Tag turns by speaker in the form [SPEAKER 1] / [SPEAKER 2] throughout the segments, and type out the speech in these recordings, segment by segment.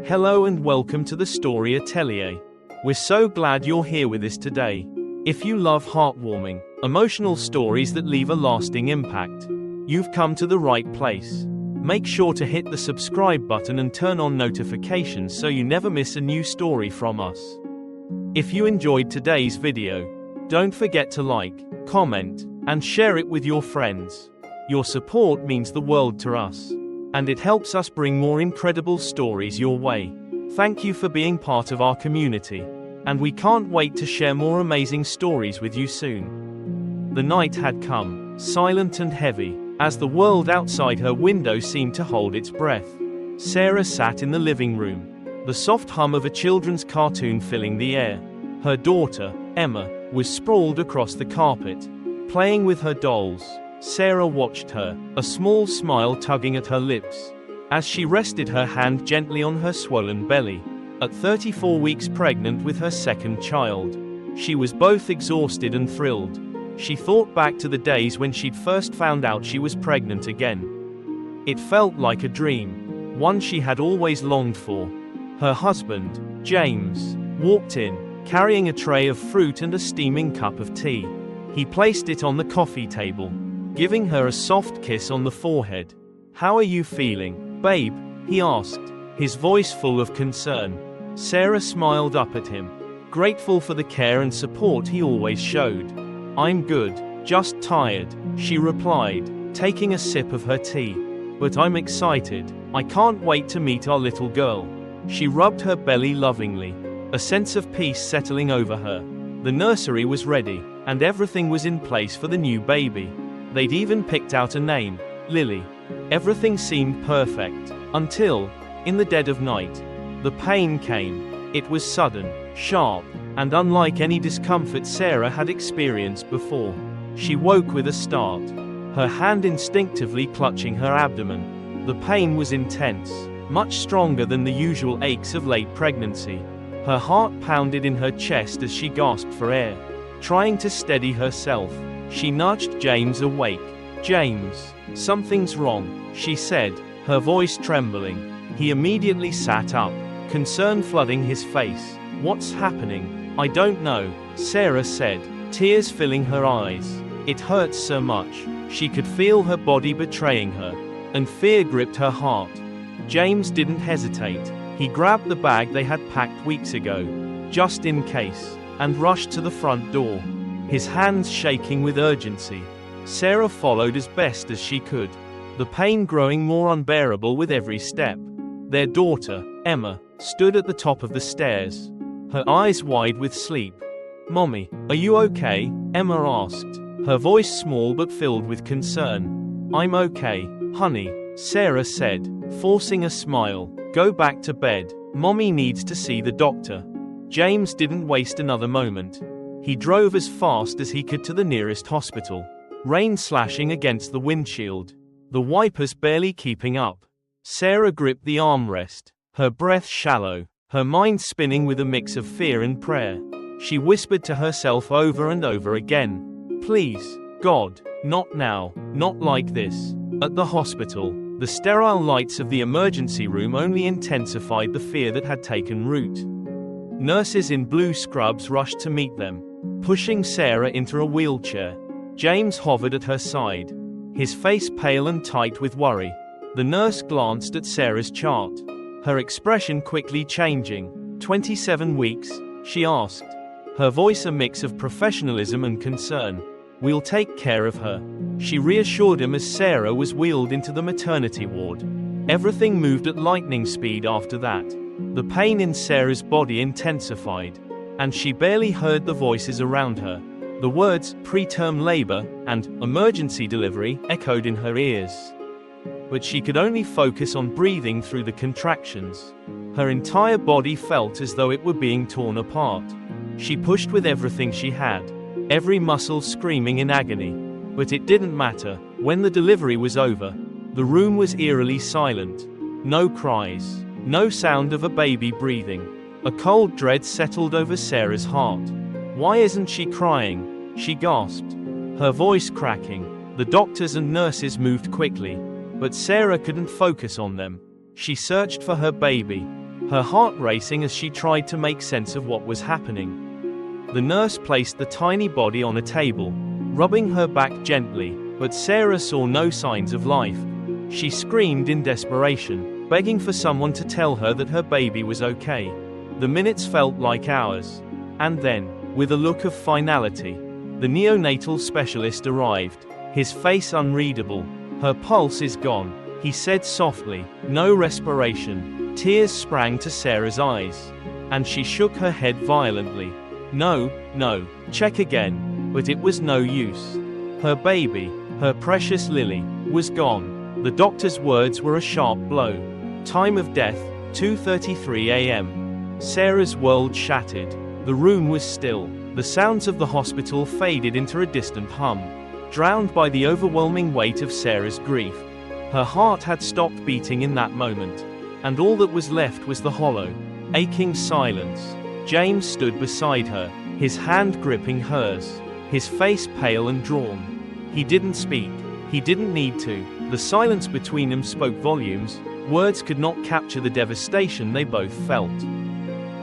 [SPEAKER 1] Hello and welcome to the Story Atelier. We're so glad you're here with us today. If you love heartwarming, emotional stories that leave a lasting impact, you've come to the right place. Make sure to hit the subscribe button and turn on notifications so you never miss a new story from us. If you enjoyed today's video, don't forget to like, comment, and share it with your friends. Your support means the world to us, and it helps us bring more incredible stories your way. Thank you for being part of our community, and we can't wait to share more amazing stories with you soon. The night had come, silent and heavy, as the world outside her window seemed to hold its breath. Sarah sat in the living room, the soft hum of a children's cartoon filling the air. Her daughter, Emma, was sprawled across the carpet, playing with her dolls. Sarah watched her, a small smile tugging at her lips, as she rested her hand gently on her swollen belly. At 34 weeks pregnant with her second child, she was both exhausted and thrilled. She thought back to the days when she'd first found out she was pregnant again. It felt like a dream, one she had always longed for. Her husband, James, walked in, carrying a tray of fruit and a steaming cup of tea. He placed it on the coffee table, giving her a soft kiss on the forehead. "How are you feeling, babe?" he asked, his voice full of concern. Sarah smiled up at him, grateful for the care and support he always showed. "I'm good, just tired," she replied, taking a sip of her tea. "But I'm excited. I can't wait to meet our little girl." She rubbed her belly lovingly, a sense of peace settling over her. The nursery was ready, and everything was in place for the new baby. They'd even picked out a name, Lily. Everything seemed perfect, until, in the dead of night, the pain came. It was sudden, sharp, and unlike any discomfort Sarah had experienced before. She woke with a start, her hand instinctively clutching her abdomen. The pain was intense, much stronger than the usual aches of late pregnancy. Her heart pounded in her chest as she gasped for air. Trying to steady herself, she nudged James awake. "James, something's wrong," she said, her voice trembling. He immediately sat up, concern flooding his face. "What's happening?" "I don't know," Sarah said, tears filling her eyes. It hurts so much. She could feel her body betraying her, and fear gripped her heart. James didn't hesitate. He grabbed the bag they had packed weeks ago, just in case, and rushed to the front door, his hands shaking with urgency. Sarah followed as best as she could, the pain growing more unbearable with every step. Their daughter, Emma, stood at the top of the stairs, her eyes wide with sleep. "Mommy, are you okay?" Emma asked, her voice small but filled with concern. "I'm okay, honey," Sarah said, forcing a smile. "Go back to bed. Mommy needs to see the doctor." James didn't waste another moment. He drove as fast as he could to the nearest hospital, rain slashing against the windshield, the wipers barely keeping up. Sarah gripped the armrest, her breath shallow, her mind spinning with a mix of fear and prayer. She whispered to herself over and over again, "Please, God, not now, not like this." At the hospital, the sterile lights of the emergency room only intensified the fear that had taken root. Nurses in blue scrubs rushed to meet them, pushing Sarah into a wheelchair. James hovered at her side, his face pale and tight with worry. The nurse glanced at Sarah's chart, her expression quickly changing. 27 weeks, she asked, her voice a mix of professionalism and concern. "We'll take care of her," she reassured him as Sarah was wheeled into the maternity ward. Everything moved at lightning speed after that. The pain in Sarah's body intensified, and she barely heard the voices around her. The words, preterm labor, and emergency delivery, echoed in her ears. But she could only focus on breathing through the contractions. Her entire body felt as though it were being torn apart. She pushed with everything she had, every muscle screaming in agony. But it didn't matter. When the delivery was over, the room was eerily silent. No cries, no sound of a baby breathing. A cold dread settled over Sarah's heart. "Why isn't she crying?" she gasped, her voice cracking. The doctors and nurses moved quickly, but Sarah couldn't focus on them. She searched for her baby, her heart racing as she tried to make sense of what was happening. The nurse placed the tiny body on a table, rubbing her back gently, but Sarah saw no signs of life. She screamed in desperation, begging for someone to tell her that her baby was okay. The minutes felt like hours. And then, with a look of finality, the neonatal specialist arrived, his face unreadable. "Her pulse is gone," he said softly. "No respiration." Tears sprang to Sarah's eyes, and she shook her head violently. "No, no, check again." But it was no use. Her baby, her precious Lily, was gone. The doctor's words were a sharp blow. Time of death, 2:33 a.m. Sarah's world shattered. The room was still. The sounds of the hospital faded into a distant hum, drowned by the overwhelming weight of Sarah's grief. Her heart had stopped beating in that moment, and all that was left was the hollow, aching silence. James stood beside her, his hand gripping hers, his face pale and drawn. He didn't speak. He didn't need to. The silence between them spoke volumes. Words could not capture the devastation they both felt.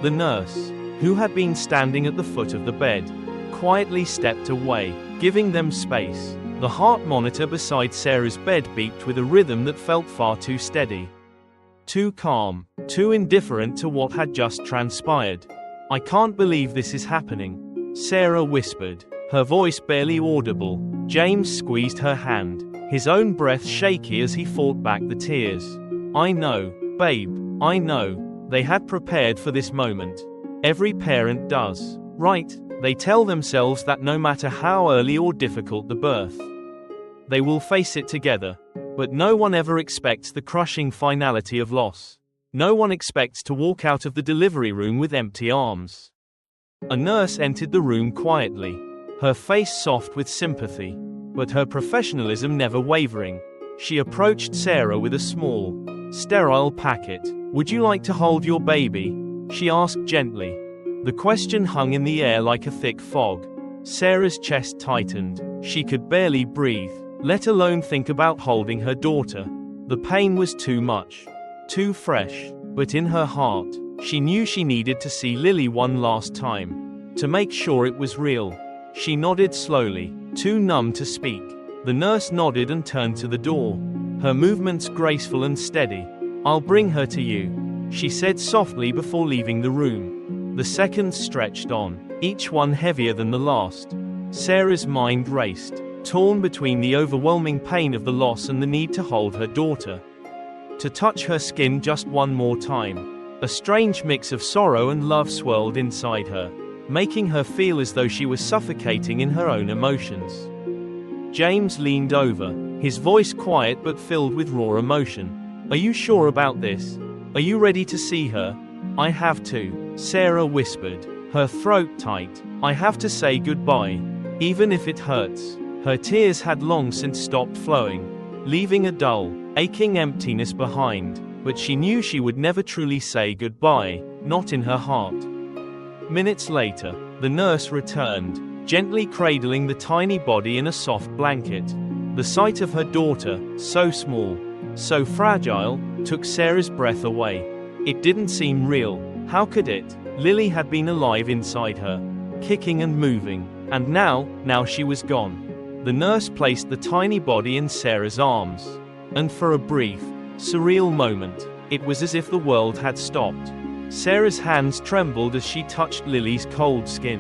[SPEAKER 1] The nurse, who had been standing at the foot of the bed, quietly stepped away, giving them space. The heart monitor beside Sarah's bed beeped with a rhythm that felt far too steady. Too calm, too indifferent to what had just transpired. "I can't believe this is happening," Sarah whispered, her voice barely audible. James squeezed her hand, his own breath shaky as he fought back the tears. "I know, babe, I know." They had prepared for this moment. Every parent does, right? They tell themselves that no matter how early or difficult the birth, they will face it together. But no one ever expects the crushing finality of loss. No one expects to walk out of the delivery room with empty arms. A nurse entered the room quietly, her face soft with sympathy, but her professionalism never wavering. She approached Sarah with a small, sterile packet. "Would you like to hold your baby?" she asked gently. The question hung in the air like a thick fog. Sarah's chest tightened. She could barely breathe, let alone think about holding her daughter. The pain was too much, too fresh, but in her heart, she knew she needed to see Lily one last time, to make sure it was real. She nodded slowly, too numb to speak. The nurse nodded and turned to the door, her movements graceful and steady. "I'll bring her to you," she said softly before leaving the room. The seconds stretched on, each one heavier than the last. Sarah's mind raced, torn between the overwhelming pain of the loss and the need to hold her daughter, to touch her skin just one more time. A strange mix of sorrow and love swirled inside her, making her feel as though she was suffocating in her own emotions. James leaned over, his voice quiet but filled with raw emotion. "Are you sure about this? Are you ready to see her?" "I have to," Sarah whispered, her throat tight. "I have to say goodbye, even if it hurts." Her tears had long since stopped flowing, leaving a dull, aching emptiness behind, but she knew she would never truly say goodbye, not in her heart. Minutes later, the nurse returned, gently cradling the tiny body in a soft blanket. The sight of her daughter, so small, so fragile, took Sarah's breath away. It didn't seem real. How could it? Lily had been alive inside her, kicking and moving, and now she was gone. The nurse placed the tiny body in Sarah's arms, and for a brief, surreal moment, it was as if the world had stopped. Sarah's hands trembled as she touched Lily's cold skin,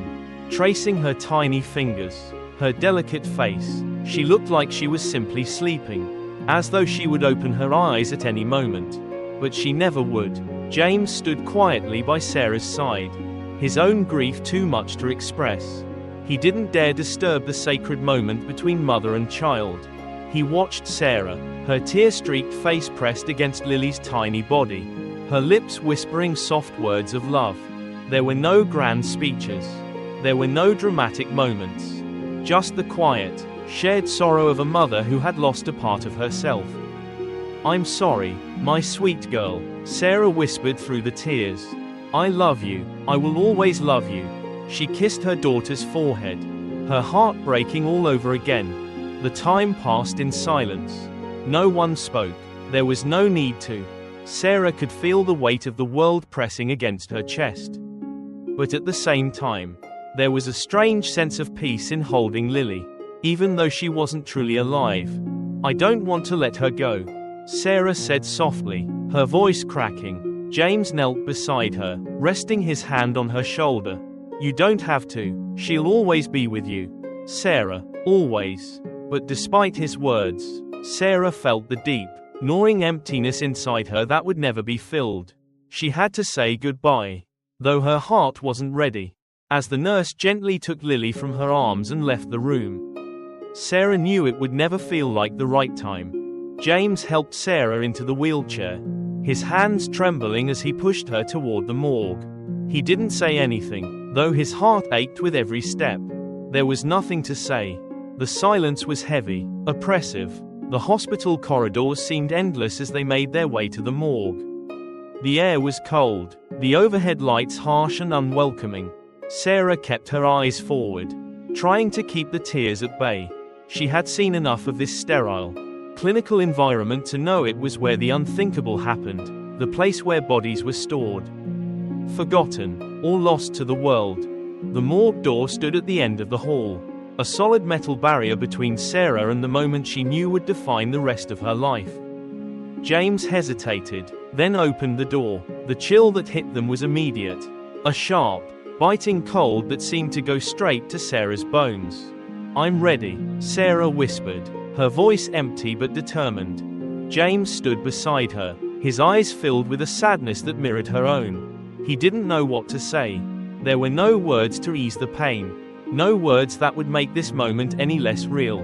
[SPEAKER 1] tracing her tiny fingers, her delicate face. She looked like she was simply sleeping, as though she would open her eyes at any moment. But she never would. James stood quietly by Sarah's side, his own grief too much to express. He didn't dare disturb the sacred moment between mother and child. He watched Sarah, her tear-streaked face pressed against Lily's tiny body, her lips whispering soft words of love. There were no grand speeches. There were no dramatic moments. Just the quiet, shared sorrow of a mother who had lost a part of herself. "I'm sorry, my sweet girl," Sarah whispered through the tears. "I love you. I will always love you." She kissed her daughter's forehead, her heart breaking all over again. The time passed in silence. No one spoke. There was no need to. Sarah could feel the weight of the world pressing against her chest. But at the same time, there was a strange sense of peace in holding Lily, even though she wasn't truly alive. "I don't want to let her go," Sarah said softly, her voice cracking. James knelt beside her, resting his hand on her shoulder. "You don't have to. She'll always be with you, Sarah, always." But despite his words, Sarah felt the deep, gnawing emptiness inside her that would never be filled. She had to say goodbye, though her heart wasn't ready. As the nurse gently took Lily from her arms and left the room, Sarah knew it would never feel like the right time. James helped Sarah into the wheelchair, his hands trembling as he pushed her toward the morgue. He didn't say anything, though his heart ached with every step. There was nothing to say. The silence was heavy, oppressive. The hospital corridors seemed endless as they made their way to the morgue. The air was cold, the overhead lights harsh and unwelcoming. Sarah kept her eyes forward, trying to keep the tears at bay. She had seen enough of this sterile, clinical environment to know it was where the unthinkable happened, the place where bodies were stored, forgotten, or lost to the world. The morgue door stood at the end of the hall, a solid metal barrier between Sarah and the moment she knew would define the rest of her life. James hesitated, then opened the door. The chill that hit them was immediate, a sharp, biting cold that seemed to go straight to Sarah's bones. "I'm ready," Sarah whispered, her voice empty but determined. James stood beside her, his eyes filled with a sadness that mirrored her own. He didn't know what to say. There were no words to ease the pain, no words that would make this moment any less real.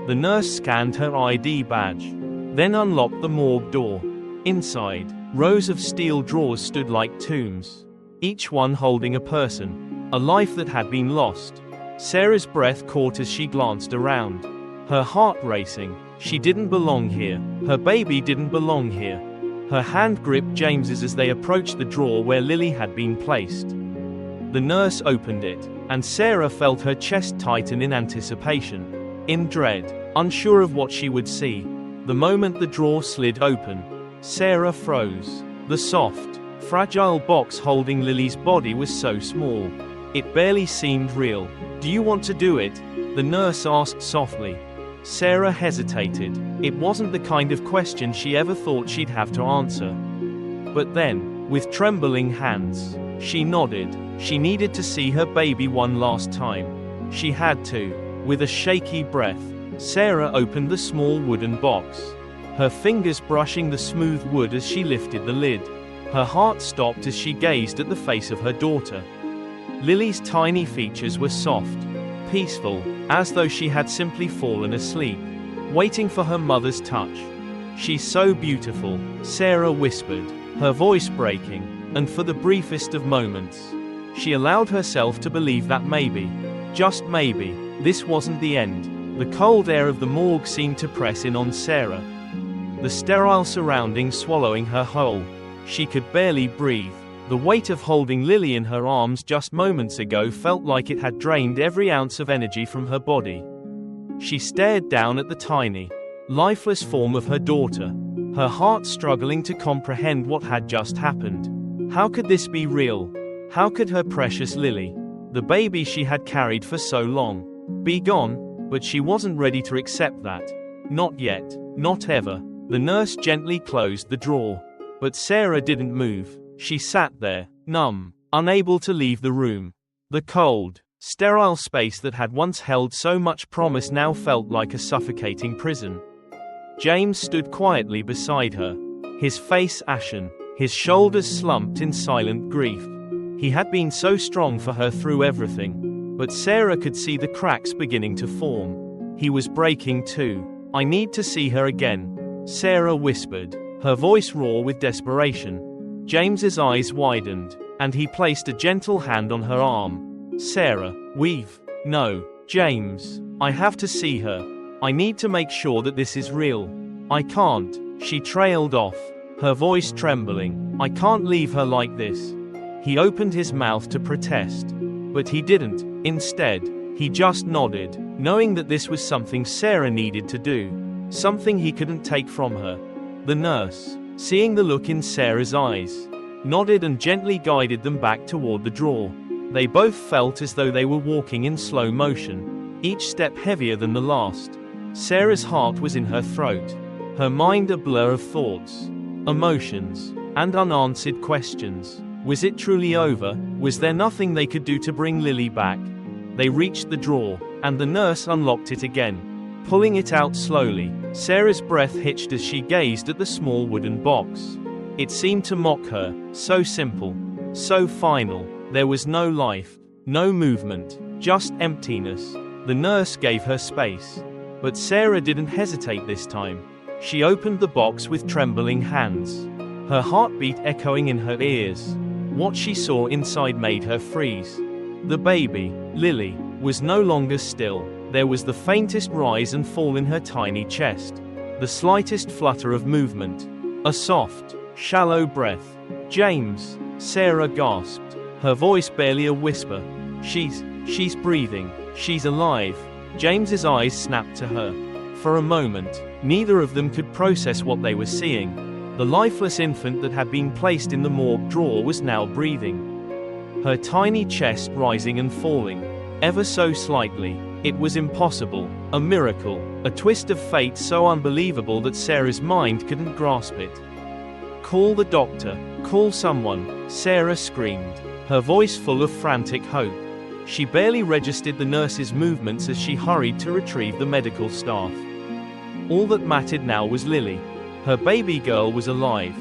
[SPEAKER 1] The nurse scanned her ID badge, then unlocked the morgue door. Inside, rows of steel drawers stood like tombs, each one holding a person, a life that had been lost. Sarah's breath caught as she glanced around, her heart racing. She didn't belong here. Her baby didn't belong here. Her hand gripped James's as they approached the drawer where Lily had been placed. The nurse opened it, and Sarah felt her chest tighten in anticipation, in dread, unsure of what she would see. The moment the drawer slid open, Sarah froze. The soft, fragile box holding Lily's body was so small, it barely seemed real. "Do you want to do it?" the nurse asked softly. Sarah hesitated. It wasn't the kind of question she ever thought she'd have to answer. But then, with trembling hands, she nodded. She needed to see her baby one last time. She had to. With a shaky breath, Sarah opened the small wooden box, her fingers brushing the smooth wood as she lifted the lid. Her heart stopped as she gazed at the face of her daughter. Lily's tiny features were soft, peaceful, as though she had simply fallen asleep, waiting for her mother's touch. "She's so beautiful," Sarah whispered, her voice breaking, and for the briefest of moments, she allowed herself to believe that maybe, just maybe, this wasn't the end. The cold air of the morgue seemed to press in on Sarah, the sterile surroundings swallowing her whole. She could barely breathe. The weight of holding Lily in her arms just moments ago felt like it had drained every ounce of energy from her body. She stared down at the tiny, lifeless form of her daughter, her heart struggling to comprehend what had just happened. How could this be real? How could her precious Lily, the baby she had carried for so long, be gone? But she wasn't ready to accept that. Not yet, not ever. The nurse gently closed the drawer. But Sarah didn't move. She sat there, numb, unable to leave the room. The cold, sterile space that had once held so much promise now felt like a suffocating prison. James stood quietly beside her, his face ashen, his shoulders slumped in silent grief. He had been so strong for her through everything, but Sarah could see the cracks beginning to form. He was breaking too. "I need to see her again," Sarah whispered, her voice raw with desperation. James's eyes widened, and he placed a gentle hand on her arm. "Sarah, no, James, I have to see her. I need to make sure that this is real. I can't," she trailed off, her voice trembling. "I can't leave her like this." He opened his mouth to protest, but he didn't. Instead, he just nodded, knowing that this was something Sarah needed to do, something he couldn't take from her. The nurse, seeing the look in Sarah's eyes, nodded and gently guided them back toward the drawer. They both felt as though they were walking in slow motion, each step heavier than the last. Sarah's heart was in her throat, her mind a blur of thoughts, emotions, and unanswered questions. Was it truly over? Was there nothing they could do to bring Lily back? They reached the drawer, and the nurse unlocked it again, pulling it out slowly. Sarah's breath hitched as she gazed at the small wooden box. It seemed to mock her, so simple, so final. There was no life, no movement, just emptiness. The nurse gave her space. But Sarah didn't hesitate this time. She opened the box with trembling hands, her heartbeat echoing in her ears. What she saw inside made her freeze. The baby, Lily, was no longer still. There was the faintest rise and fall in her tiny chest, the slightest flutter of movement, a soft, shallow breath. "James," Sarah gasped, her voice barely a whisper. She's breathing. She's alive." James's eyes snapped to her. For a moment, neither of them could process what they were seeing. The lifeless infant that had been placed in the morgue drawer was now breathing, her tiny chest rising and falling, ever so slightly. It was impossible, a miracle, a twist of fate so unbelievable that Sarah's mind couldn't grasp it. "Call the doctor, call someone," Sarah screamed, her voice full of frantic hope. She barely registered the nurse's movements as she hurried to retrieve the medical staff. All that mattered now was Lily. Her baby girl was alive.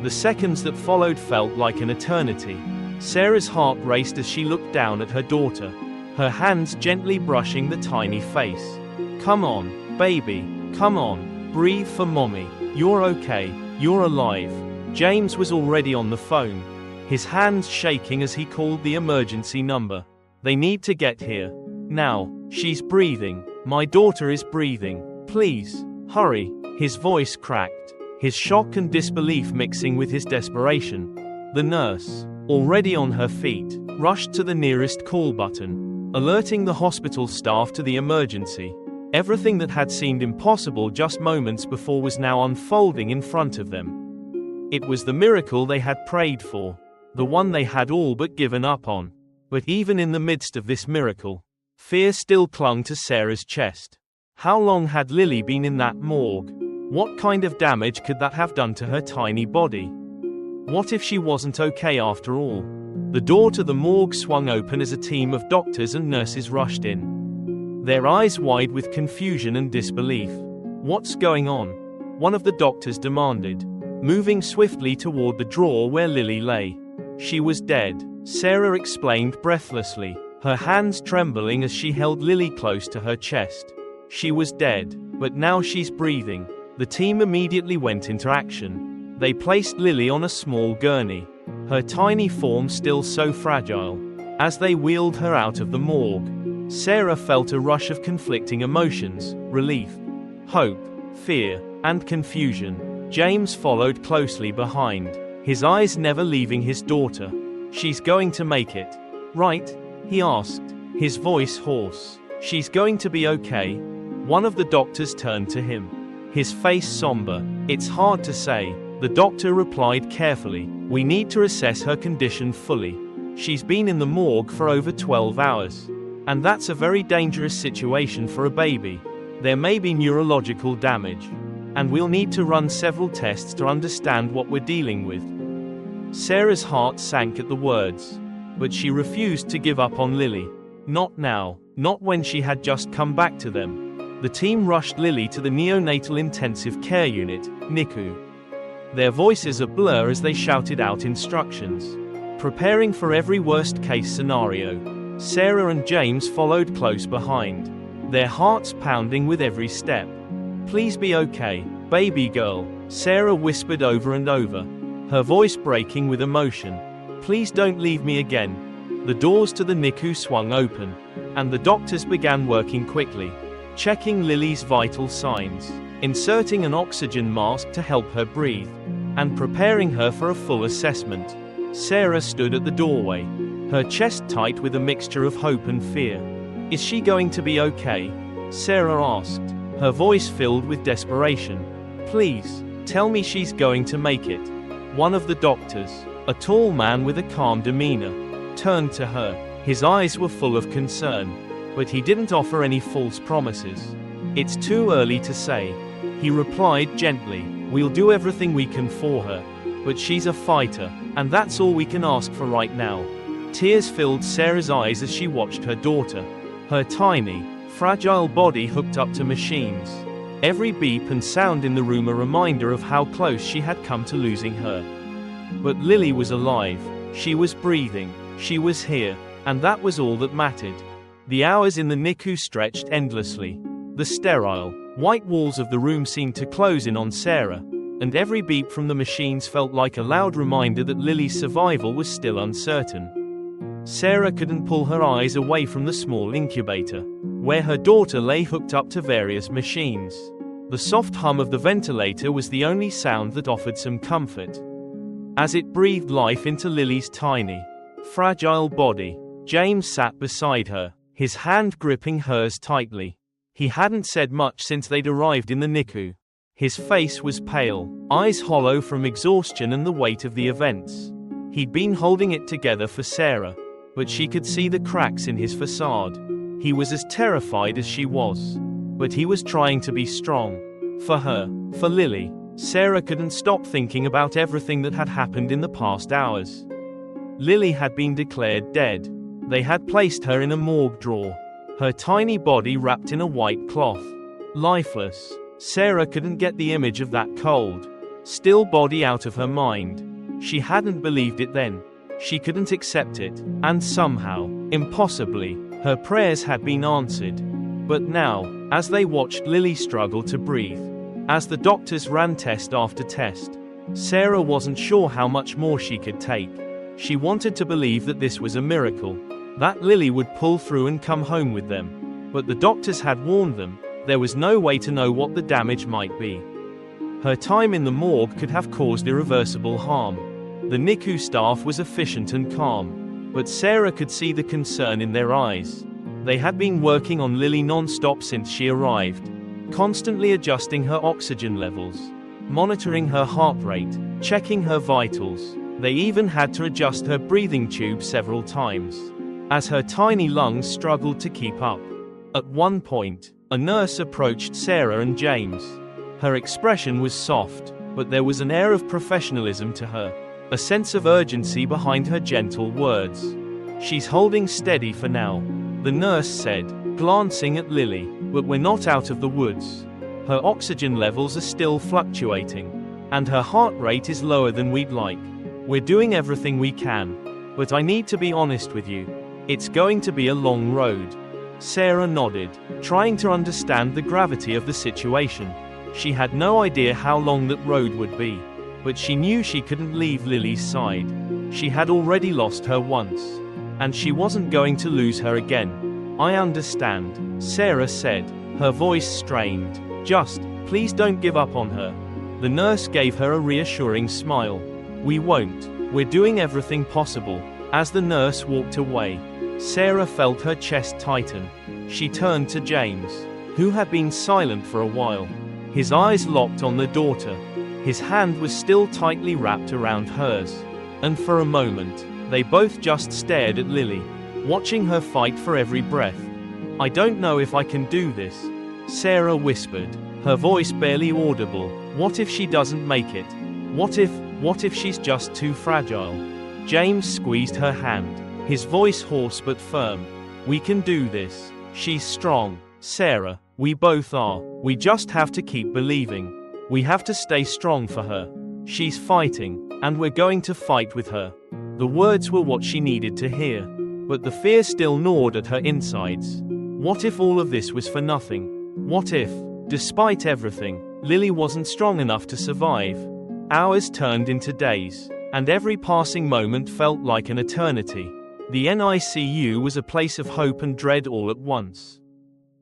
[SPEAKER 1] The seconds that followed felt like an eternity. Sarah's heart raced as she looked down at her daughter, her hands gently brushing the tiny face. "Come on, baby, come on, breathe for mommy. You're okay, you're alive." James was already on the phone, his hands shaking as he called the emergency number. "They need to get here. Now. She's breathing. My daughter is breathing. Please, hurry." His voice cracked, his shock and disbelief mixing with his desperation. The nurse, already on her feet, rushed to the nearest call button, alerting the hospital staff to the emergency. Everything that had seemed impossible just moments before was now unfolding in front of them. It was the miracle they had prayed for, the one they had all but given up on. But even in the midst of this miracle, fear still clung to Sarah's chest. How long had Lily been in that morgue? What kind of damage could that have done to her tiny body? What if she wasn't okay after all? The door to the morgue swung open as a team of doctors and nurses rushed in, their eyes wide with confusion and disbelief. "What's going on?" one of the doctors demanded, moving swiftly toward the drawer where Lily lay. "She was dead," Sarah explained breathlessly, her hands trembling as she held Lily close to her chest. "She was dead, but now she's breathing." The team immediately went into action. They placed Lily on a small gurney, her tiny form still so fragile. As they wheeled her out of the morgue, Sarah felt a rush of conflicting emotions: relief, hope, fear, and confusion. James followed closely behind, his eyes never leaving his daughter. "She's going to make it, right?" he asked, his voice hoarse. "She's going to be okay." One of the doctors turned to him, his face somber. "It's hard to say," the doctor replied carefully. "We need to assess her condition fully. She's been in the morgue for over 12 hours. And that's a very dangerous situation for a baby. There may be neurological damage. And we'll need to run several tests to understand what we're dealing with." Sarah's heart sank at the words. But she refused to give up on Lily. Not now, not when she had just come back to them. The team rushed Lily to the neonatal intensive care unit, NICU. Their voices a blur as they shouted out instructions, preparing for every worst-case scenario. Sarah and James followed close behind, their hearts pounding with every step. "Please be okay, baby girl," Sarah whispered over and over, her voice breaking with emotion. "Please don't leave me again." The doors to the NICU swung open, and the doctors began working quickly, checking Lily's vital signs, inserting an oxygen mask to help her breathe, and preparing her for a full assessment. Sarah stood at the doorway, her chest tight with a mixture of hope and fear. "Is she going to be okay?" Sarah asked, her voice filled with desperation. "Please, Tell me she's going to make it. One of the doctors, a tall man with a calm demeanor, turned to her. His eyes were full of concern, but he didn't offer any false promises. It's too early to say. He replied gently, we'll do everything we can for her, but she's a fighter, and that's all we can ask for right now. Tears filled Sarah's eyes as she watched her daughter, her tiny, fragile body hooked up to machines. Every beep and sound in the room a reminder of how close she had come to losing her. But Lily was alive, she was breathing, she was here, and that was all that mattered. The hours in the NICU stretched endlessly. The sterile, white walls of the room seemed to close in on Sarah, and every beep from the machines felt like a loud reminder that Lily's survival was still uncertain. Sarah couldn't pull her eyes away from the small incubator, where her daughter lay hooked up to various machines. The soft hum of the ventilator was the only sound that offered some comfort. As it breathed life into Lily's tiny, fragile body, James sat beside her, his hand gripping hers tightly. He hadn't said much since they'd arrived in the NICU. His face was pale, eyes hollow from exhaustion and the weight of the events. He'd been holding it together for Sarah, but she could see the cracks in his facade. He was as terrified as she was, but he was trying to be strong. For her, for Lily. Sarah couldn't stop thinking about everything that had happened in the past hours. Lily had been declared dead. They had placed her in a morgue drawer, her tiny body wrapped in a white cloth. Lifeless. Sarah couldn't get the image of that cold, still body out of her mind. She hadn't believed it then. She couldn't accept it, and somehow, impossibly, her prayers had been answered. But now, as they watched Lily struggle to breathe, as the doctors ran test after test, Sarah wasn't sure how much more she could take. She wanted to believe that this was a miracle, that Lily would pull through and come home with them. But the doctors had warned them, there was no way to know what the damage might be. Her time in the morgue could have caused irreversible harm. The NICU staff was efficient and calm, but Sarah could see the concern in their eyes. They had been working on Lily non-stop since she arrived, constantly adjusting her oxygen levels, monitoring her heart rate, checking her vitals. They even had to adjust her breathing tube several times, as her tiny lungs struggled to keep up. At one point, a nurse approached Sarah and James. Her expression was soft, but there was an air of professionalism to her, a sense of urgency behind her gentle words. She's holding steady for now, the nurse said, glancing at Lily, but we're not out of the woods. Her oxygen levels are still fluctuating, and her heart rate is lower than we'd like. We're doing everything we can, but I need to be honest with you. It's going to be a long road. Sarah nodded, trying to understand the gravity of the situation. She had no idea how long that road would be, but she knew she couldn't leave Lily's side. She had already lost her once, and she wasn't going to lose her again. I understand, Sarah said, her voice strained. Just, please don't give up on her. The nurse gave her a reassuring smile. We won't. We're doing everything possible. As the nurse walked away, Sarah felt her chest tighten. She turned to James, who had been silent for a while. His eyes locked on the daughter. His hand was still tightly wrapped around hers. And for a moment, they both just stared at Lily, watching her fight for every breath. I don't know if I can do this, Sarah whispered, her voice barely audible. What if she doesn't make it? What if she's just too fragile? James squeezed her hand, his voice hoarse but firm. We can do this. She's strong, Sarah. We both are. We just have to keep believing. We have to stay strong for her. She's fighting, and we're going to fight with her. The words were what she needed to hear, but the fear still gnawed at her insides. What if all of this was for nothing? What if, despite everything, Lily wasn't strong enough to survive? Hours turned into days, and every passing moment felt like an eternity. The NICU was a place of hope and dread all at once.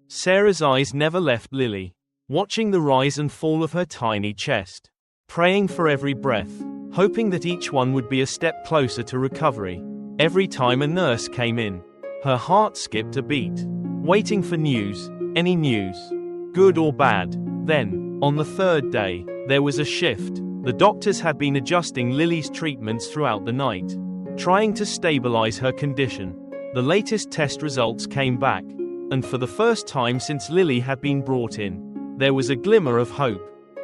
[SPEAKER 1] Sarah's eyes never left Lily, watching the rise and fall of her tiny chest, praying for every breath, hoping that each one would be a step closer to recovery. Every time a nurse came in, her heart skipped a beat, waiting for news, any news, good or bad. Then, On the third day, there was a shift. The doctors had been adjusting Lily's treatments throughout the night, trying to stabilize her condition. The latest test results came back, and for the first time since Lily had been brought in, there was a glimmer of hope.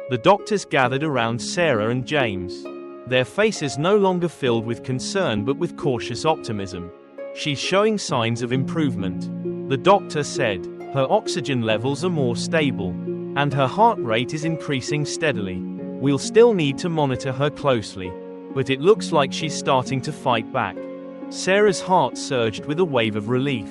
[SPEAKER 1] The doctors gathered around Sarah and James, their faces no longer filled with concern but with cautious optimism. "She's showing signs of improvement," the doctor said. "Her oxygen levels are more stable, and her heart rate is increasing steadily. We'll still need to monitor her closely, but it looks like she's starting to fight back." Sarah's heart surged with a wave of relief.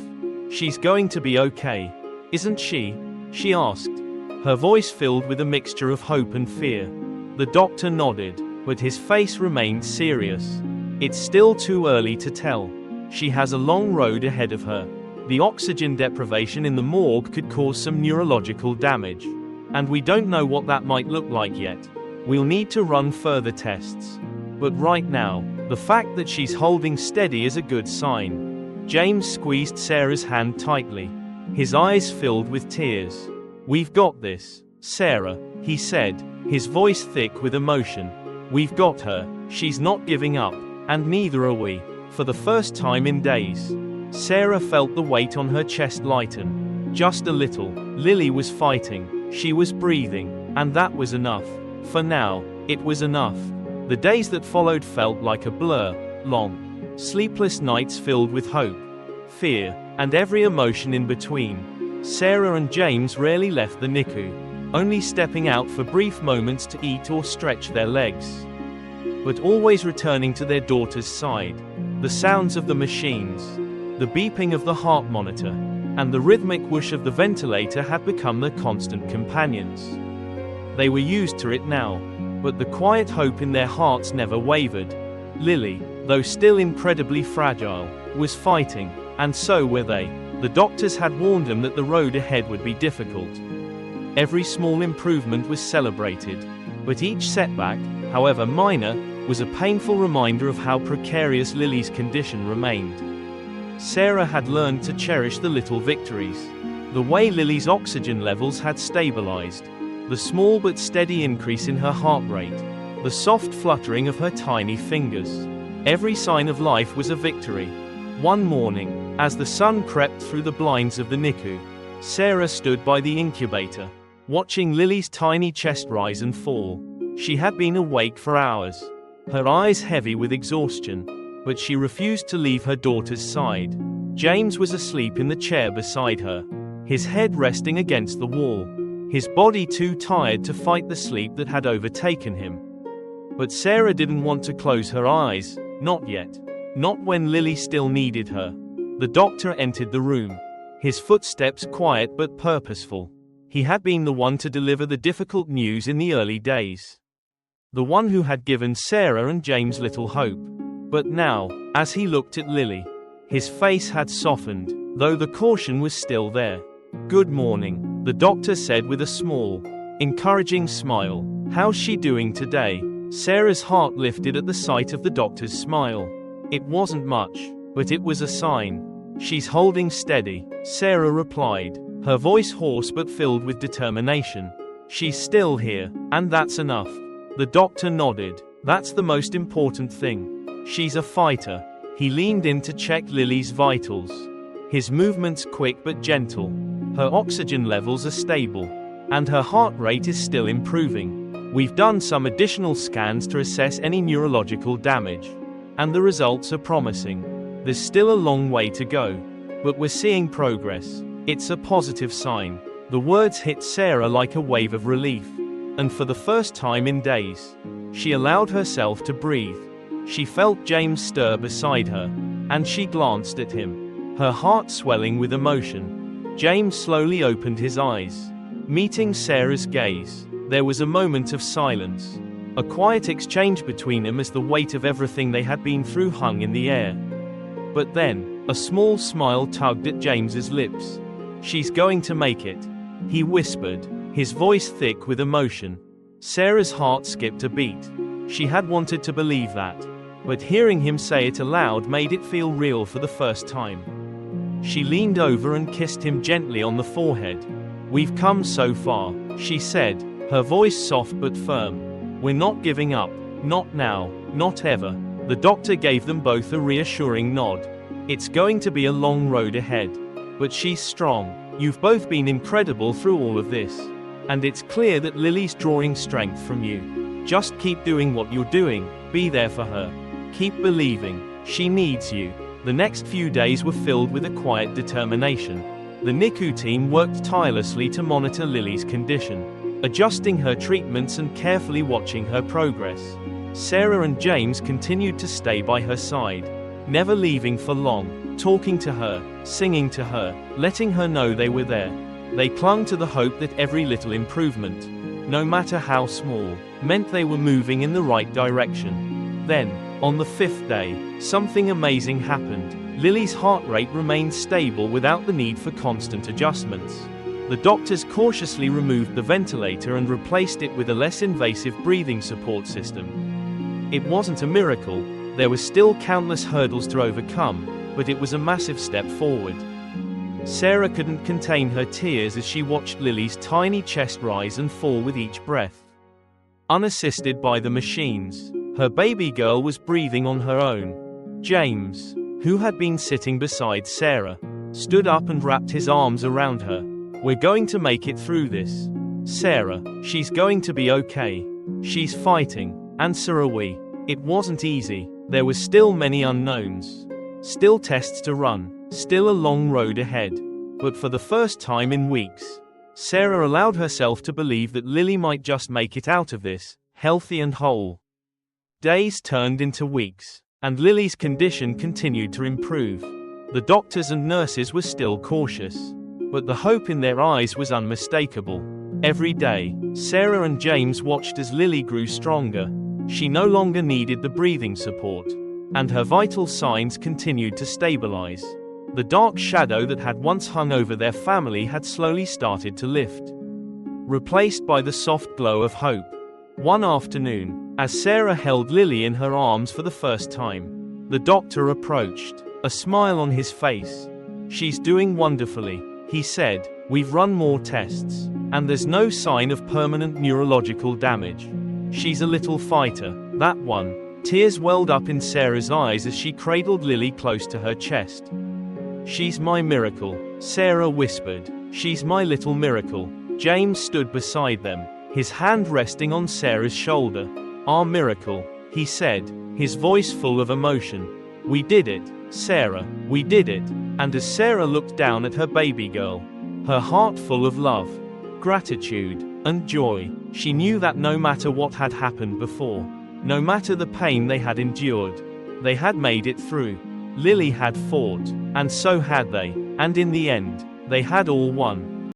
[SPEAKER 1] "She's going to be okay, isn't she?" she asked, her voice filled with a mixture of hope and fear. The doctor nodded, but his face remained serious. "It's still too early to tell. She has a long road ahead of her. The oxygen deprivation in the morgue could cause some neurological damage, and we don't know what that might look like yet. We'll need to run further tests. But right now, the fact that she's holding steady is a good sign." James squeezed Sarah's hand tightly, his eyes filled with tears. "We've got this, Sarah," he said, his voice thick with emotion. "We've got her. She's not giving up, and neither are we." For the first time in days, Sarah felt the weight on her chest lighten. Just a little. Lily was fighting, she was breathing, and that was enough. For now, it was enough. The days that followed felt like a blur, long, sleepless nights filled with hope, fear, and every emotion in between. Sarah and James rarely left the NICU, only stepping out for brief moments to eat or stretch their legs, but always returning to their daughter's side. The sounds of the machines, the beeping of the heart monitor, and the rhythmic whoosh of the ventilator had become their constant companions. They were used to it now, but the quiet hope in their hearts never wavered. Lily, though still incredibly fragile, was fighting, and so were they. The doctors had warned them that the road ahead would be difficult. Every small improvement was celebrated, but each setback, however minor, was a painful reminder of how precarious Lily's condition remained. Sarah had learned to cherish the little victories. The way Lily's oxygen levels had stabilized, the small but steady increase in her heart rate, the soft fluttering of her tiny fingers. Every sign of life was a victory. One morning, as the sun crept through the blinds of the NICU, Sarah stood by the incubator, watching Lily's tiny chest rise and fall. She had been awake for hours, her eyes heavy with exhaustion, but she refused to leave her daughter's side. James was asleep in the chair beside her, his head resting against the wall, his body too tired to fight the sleep that had overtaken him. But Sarah didn't want to close her eyes, not yet. Not when Lily still needed her. The doctor entered the room, his footsteps quiet but purposeful. He had been the one to deliver the difficult news in the early days, the one who had given Sarah and James little hope. But now, as he looked at Lily, his face had softened, though the caution was still there. "Good morning," the doctor said with a small, encouraging smile. "How's she doing today?" Sarah's heart lifted at the sight of the doctor's smile. It wasn't much, but it was a sign. "She's holding steady," Sarah replied, her voice hoarse but filled with determination. "She's still here, and that's enough." The doctor nodded. "That's the most important thing. She's a fighter." He leaned in to check Lily's vitals, his movements quick but gentle. "Her oxygen levels are stable, and her heart rate is still improving. We've done some additional scans to assess any neurological damage, and the results are promising. There's still a long way to go, but we're seeing progress. It's a positive sign." The words hit Sarah like a wave of relief, and for the first time in days, she allowed herself to breathe. She felt James stir beside her, and she glanced at him, her heart swelling with emotion. James slowly opened his eyes, meeting Sarah's gaze. There was a moment of silence, a quiet exchange between them as the weight of everything they had been through hung in the air. But then, a small smile tugged at James's lips. "She's going to make it," he whispered, his voice thick with emotion. Sarah's heart skipped a beat. She had wanted to believe that, but hearing him say it aloud made it feel real for the first time. She leaned over and kissed him gently on the forehead. "We've come so far," she said, her voice soft but firm. "We're not giving up. Not now, not ever." The doctor gave them both a reassuring nod. "It's going to be a long road ahead. But she's strong. You've both been incredible through all of this. And it's clear that Lily's drawing strength from you. Just keep doing what you're doing, be there for her. Keep believing. She needs you." The next few days were filled with a quiet determination. The NICU team worked tirelessly to monitor Lily's condition, adjusting her treatments and carefully watching her progress. Sarah and James continued to stay by her side, never leaving for long, talking to her, singing to her, letting her know they were there. They clung to the hope that every little improvement, no matter how small, meant they were moving in the right direction. Then, on the 5th day, something amazing happened. Lily's heart rate remained stable without the need for constant adjustments. The doctors cautiously removed the ventilator and replaced it with a less invasive breathing support system. It wasn't a miracle, there were still countless hurdles to overcome, but it was a massive step forward. Sarah couldn't contain her tears as she watched Lily's tiny chest rise and fall with each breath. Unassisted by the machines, her baby girl was breathing on her own. James, who had been sitting beside Sarah, stood up and wrapped his arms around her. "We're going to make it through this. Sarah, she's going to be okay. She's fighting, and so are we." It wasn't easy. There were still many unknowns. Still tests to run. Still a long road ahead. But for the first time in weeks, Sarah allowed herself to believe that Lily might just make it out of this, healthy and whole. Days turned into weeks, and Lily's condition continued to improve. The doctors and nurses were still cautious, but the hope in their eyes was unmistakable. Every day, Sarah and James watched as Lily grew stronger. She no longer needed the breathing support, and her vital signs continued to stabilize. The dark shadow that had once hung over their family had slowly started to lift, replaced by the soft glow of hope. One afternoon, as Sarah held Lily in her arms for the first time, the doctor approached, a smile on his face. "She's doing wonderfully," he said. "We've run more tests, and there's no sign of permanent neurological damage. She's a little fighter, that one." Tears welled up in Sarah's eyes as she cradled Lily close to her chest. "She's my miracle," Sarah whispered. "She's my little miracle." James stood beside them, his hand resting on Sarah's shoulder. "Our miracle," he said, his voice full of emotion. "We did it, Sarah, we did it." And as Sarah looked down at her baby girl, her heart full of love, gratitude, and joy, she knew that no matter what had happened before, no matter the pain they had endured, they had made it through. Lily had fought, and so had they, and in the end, they had all won.